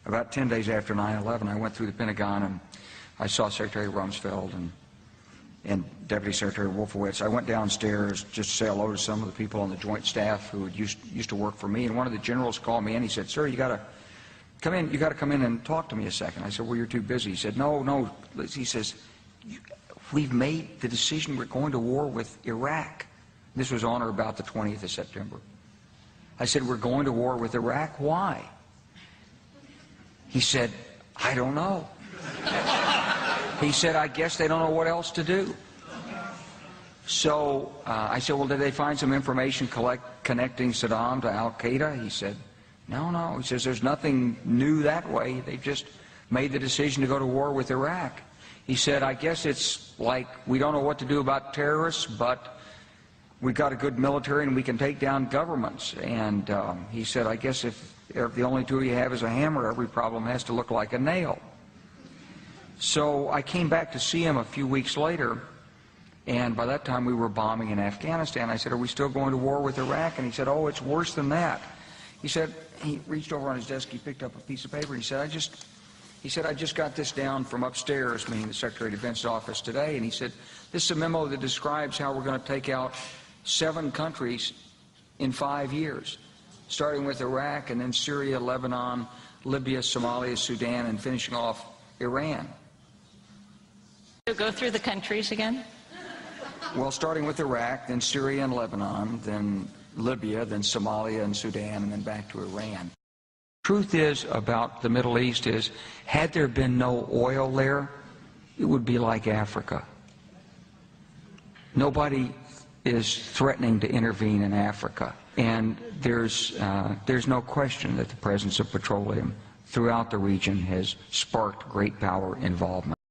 About 10 days after 9/11, I went through the Pentagon and I saw Secretary Rumsfeld and Deputy Secretary Wolfowitz. I went downstairs just to say hello to some of the people on the Joint Staff who had used to work for me, and one of the generals called me in. He said, "Sir, you got to come in. You got to come in and talk to me a second." I said, "Well, you're too busy." He said, "No." He says, "We've made the decision. We're going to war with Iraq." This was on or about the 20th of September. I said, "We're going to war with Iraq. Why?" He said, "I don't know." He said, "I guess they don't know what else to do." So I said, "Well, did they find some information connecting Saddam to Al-Qaeda?" He said, No. He says, "There's nothing new that way. They've just made the decision to go to war with Iraq." He said, "I guess it's like we don't know what to do about terrorists, but we've got a good military and we can take down governments." And he said, "I guess if the only tool you have is a hammer, every problem has to look like a nail." So I came back to see him a few weeks later, and by that time we were bombing in Afghanistan. I said, "Are we still going to war with Iraq?" And he said, "Oh, it's worse than that." He said, he reached over on his desk, he picked up a piece of paper, and he said, I just got this down from upstairs," meaning the Secretary of Defense's office today, and he said, "This is a memo that describes how we're going to take out 7 countries in 5 years, starting with Iraq and then Syria, Lebanon, Libya, Somalia, Sudan, and finishing off Iran." So go through the countries again? Well, starting with Iraq, then Syria and Lebanon, then Libya, then Somalia and Sudan, and then back to Iran. Truth is about the Middle East is, had there been no oil there, it would be like Africa. Nobody is threatening to intervene in Africa, and there's no question that the presence of petroleum throughout the region has sparked great power involvement.